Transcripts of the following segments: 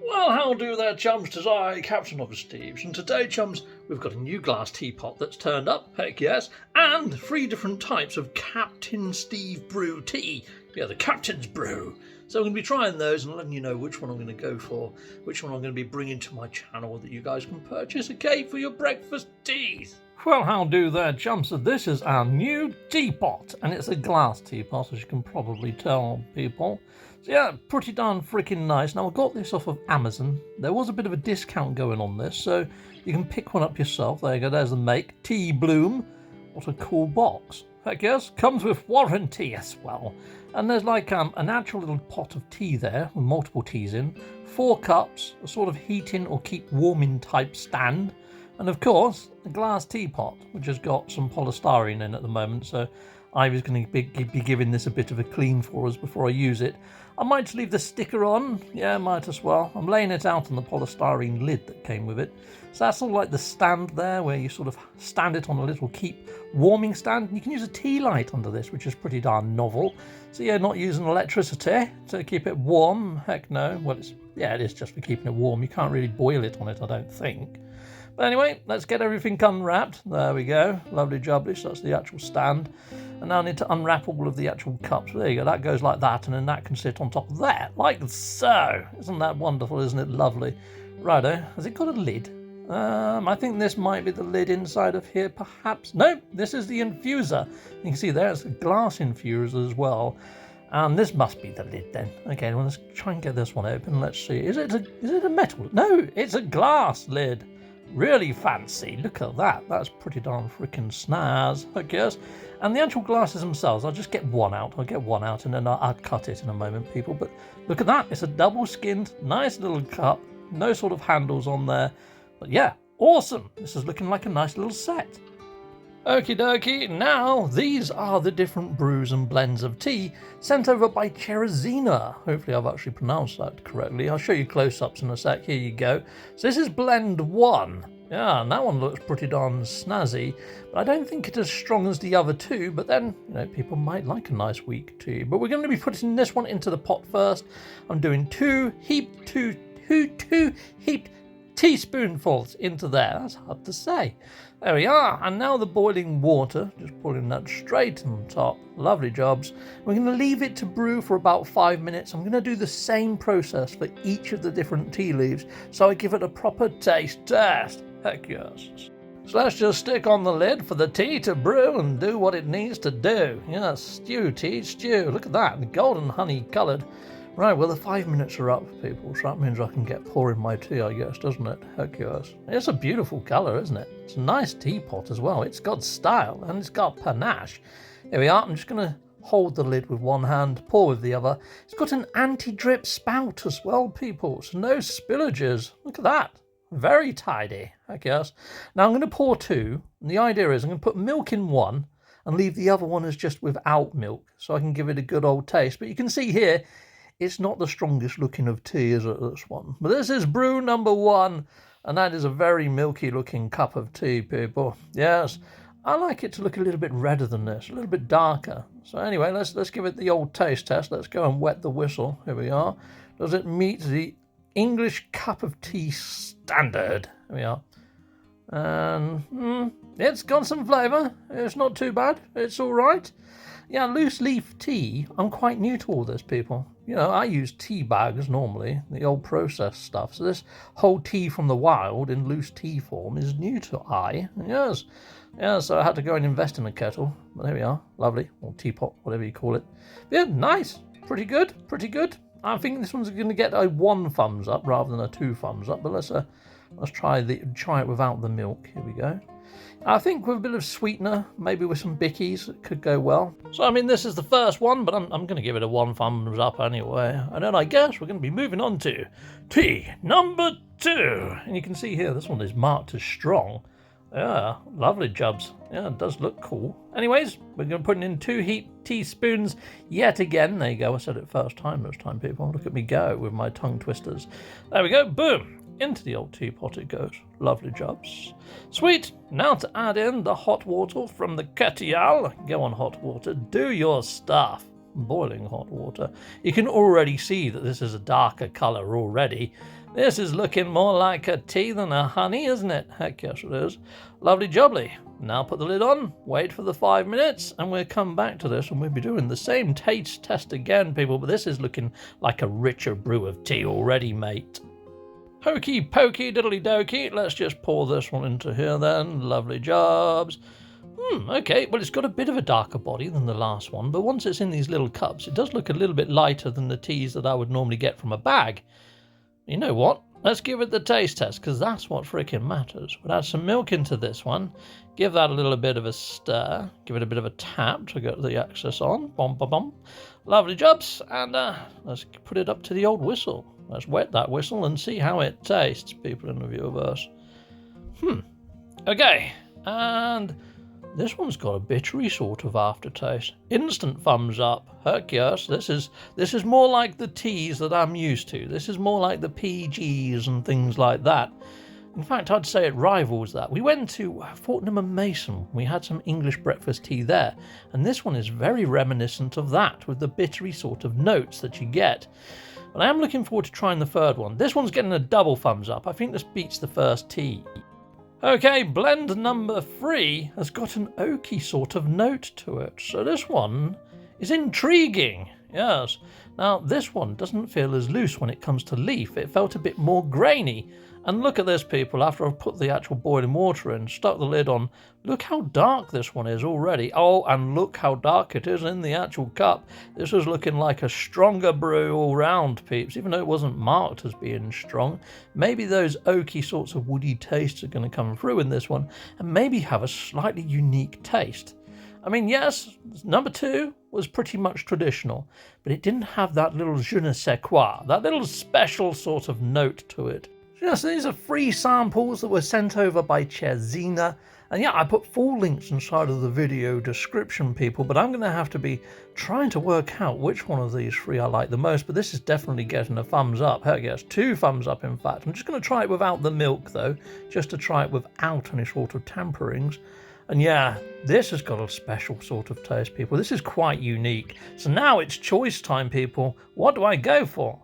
Well, how do there, chums? 'Tis I, Captain of the Steves, and today, chums, we've got a new glass teapot that's turned up, heck yes, and 3 different types of Captain Steve Brew tea. Yeah, the Captain's Brew. So I'm going to be trying those and letting you know which one I'm going to go for, which one I'm going to be bringing to my channel that you guys can purchase, okay, for your breakfast teas. Well, how do there, chums? So this is our new teapot, and it's a glass teapot, as you can probably tell, people. So yeah, pretty darn freaking nice. Now, I got this off of Amazon. There was a bit of a discount going on this, so you can pick one up yourself. There you go, there's the make. Teabloom. What a cool box. Heck yes, comes with warranty as well. And there's like an actual little pot of tea there, with multiple teas in. 4 cups, a sort of heating or keep warming type stand. And of course, a glass teapot, which has got some polystyrene in at the moment, so Ivy's going to be giving this a bit of a clean for us before I use it. I might just leave the sticker on, yeah, might as well. I'm laying it out on the polystyrene lid that came with it. So that's all like the stand there, where you sort of stand it on a little keep warming stand. And you can use a tea light under this, which is pretty darn novel. So yeah, not using electricity to keep it warm, heck no. Well, it is just for keeping it warm. You can't really boil it on it, I don't think. But anyway, let's get everything unwrapped. There we go. Lovely jubbly. So that's the actual stand. And now I need to unwrap all of the actual cups. There you go. That goes like that, and then that can sit on top of that, like so. Isn't that wonderful? Isn't it lovely? Righto. Has it got a lid? I think this might be the lid inside of here, perhaps. No, this is the infuser. You can see there, it's a glass infuser as well. And this must be the lid then. Okay, well, let's try and get this one open. Let's see. Is it a metal? No, it's a glass lid. Really fancy. Look at that. That's pretty darn freaking snaz, I guess. And the actual glasses themselves, I'll just get one out. I'll get one out and then I'll cut it in a moment, people. But look at that. It's a double-skinned, nice little cup. No sort of handles on there. But yeah, awesome. This is looking like a nice little set. Okie dokie, now these are the different brews and blends of tea sent over by Cherizena. Hopefully I've actually pronounced that correctly. I'll show you close-ups in a sec. Here you go. So this is blend 1. Yeah, and that one looks pretty darn snazzy, but I don't think it's as strong as the other 2, but then, you know, people might like a nice weak tea. But we're going to be putting this one into the pot first. I'm doing 2 heaped teaspoonfuls into there. That's hard to say. There we are. And now the boiling water, just pulling that straight on top. Lovely jobs. We're going to leave it to brew for about 5 minutes. I'm going to do the same process for each of the different tea leaves, so I give it a proper taste test. Heck yes. So let's just stick on the lid for the tea to brew and do what it needs to do. Yes, stew tea, stew. Look at that, golden honey coloured. Right, well, the 5 minutes are up, people, so that means I can get pouring my tea, I guess, doesn't it? Heck yes. It's a beautiful colour, isn't it? It's a nice teapot as well. It's got style, and it's got panache. Here we are. I'm just going to hold the lid with one hand, pour with the other. It's got an anti-drip spout as well, people, so no spillages. Look at that. Very tidy, heck yes. Now, I'm going to pour 2, and the idea is I'm going to put milk in one and leave the other one as just without milk, so I can give it a good old taste. But you can see here, it's not the strongest looking of tea, is it, this one? But this is brew number 1, and that is a very milky looking cup of tea, people. Yes, I like it to look a little bit redder than this, a little bit darker. So anyway, let's give it the old taste test. Let's go and wet the whistle. Here we are. Does it meet the English cup of tea standard? Here we are. And it's got some flavour. It's not too bad. It's all right. Yeah, loose leaf tea, I'm quite new to all this, people. You know, I use tea bags normally, the old processed stuff. So this whole tea from the wild in loose tea form is new to I. Yes. Yeah, so I had to go and invest in a kettle. But there we are. Lovely. Or teapot, whatever you call it. But yeah, nice. Pretty good. Pretty good. I think this one's going to get a 1 thumbs up rather than a 2 thumbs up. But let's try it without the milk. Here we go. I think with a bit of sweetener, maybe with some bickies, it could go well. So, I mean, this is the first one, but I'm going to give it a 1 thumbs up anyway. And then I guess we're going to be moving on to tea number 2. And you can see here, this one is marked as strong. Yeah, lovely jobs. Yeah, it does look cool. Anyways, we're going to put in 2 heaped teaspoons yet again. There you go. I said it first time this time, people. Look at me go with my tongue twisters. There we go. Boom. Into the old teapot it goes. Lovely jobs. Sweet. Now to add in the hot water from the kettle. Go on, hot water. Do your stuff. Boiling hot water. You can already see that this is a darker colour already. This is looking more like a tea than a honey, isn't it? Heck yes it is. Lovely jubbly. Now put the lid on, wait for the 5 minutes, and we'll come back to this and we'll be doing the same taste test again, people, but this is looking like a richer brew of tea already, mate. Hokey pokey diddly dokey, let's just pour this one into here then. Lovely jobs. Okay, well it's got a bit of a darker body than the last one, but once it's in these little cups, it does look a little bit lighter than the teas that I would normally get from a bag. You know what? Let's give it the taste test, because that's what freaking matters. We'll add some milk into this one, give that a little bit of a stir, give it a bit of a tap to get the access on. Bom, bom, bom. Lovely jobs, and let's put it up to the old whistle. Let's wet that whistle and see how it tastes, people in the viewerverse. Okay, and this one's got a bittery sort of aftertaste. Instant thumbs up. Heck yes, this is more like the teas that I'm used to. This is more like the PGs and things like that. In fact, I'd say it rivals that. We went to Fortnum and Mason. We had some English breakfast tea there, and this one is very reminiscent of that, with the bittery sort of notes that you get. But I am looking forward to trying the third one. This one's getting a double thumbs up. I think this beats the first tea. Okay, blend number 3 has got an oaky sort of note to it. So this one is intriguing. Yes. Now, this one doesn't feel as loose when it comes to leaf. It felt a bit more grainy. And look at this, people, after I've put the actual boiling water in, stuck the lid on, look how dark this one is already. Oh, and look how dark it is in the actual cup. This was looking like a stronger brew all round, peeps, even though it wasn't marked as being strong. Maybe those oaky sorts of woody tastes are going to come through in this one, and maybe have a slightly unique taste. I mean, yes, number 2 was pretty much traditional, but it didn't have that little je ne sais quoi, that little special sort of note to it. Yes, these are free samples that were sent over by Cherizena. And yeah, I put full links inside of the video description, people, but I'm going to have to be trying to work out which one of these 3 I like the most, but this is definitely getting a thumbs up. Heck yes, 2 thumbs up in fact. I'm just going to try it without the milk though, just to try it without any sort of tamperings. And yeah, this has got a special sort of taste, people. This is quite unique. So now it's choice time, people. What do I go for?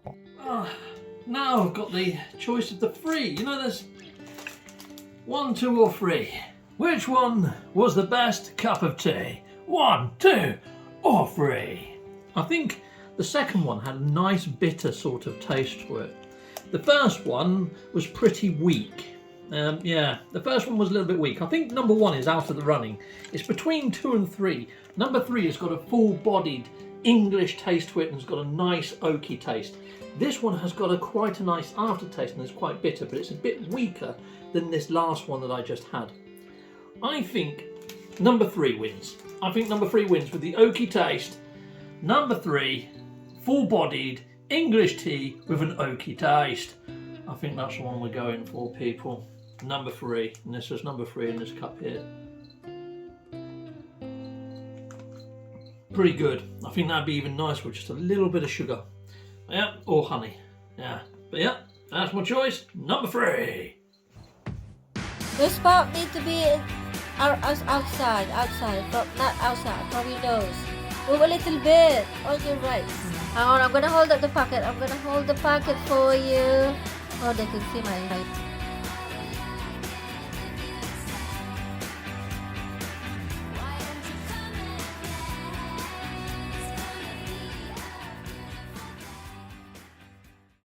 Now I've got the choice of the 3. You know, there's 1, 2 or 3. Which one was the best cup of tea? 1, 2 or 3? I think the second one had a nice bitter sort of taste to it. The first one was pretty weak. Yeah, the first one was a little bit weak. I think number 1 is out of the running. It's between 2 and 3. Number 3 has got a full-bodied English taste to it and has got a nice oaky taste. This one has got quite a nice aftertaste and it's quite bitter, but it's a bit weaker than this last one that I just had. I think number 3 wins. I think number 3 wins with the oaky taste. Number 3, full-bodied English tea with an oaky taste. I think that's the one we're going for, people. Number 3, and this is number 3 in this cup here. Pretty good. I think that'd be even nicer with just a little bit of sugar. Yeah, or honey. Yeah, but yeah, that's my choice. Number 3. This part need to be outside, not outside, from your nose. Move a little bit on your right. Hang on, I'm gonna hold up the pocket. I'm gonna hold the pocket for you. Oh, they can see my height.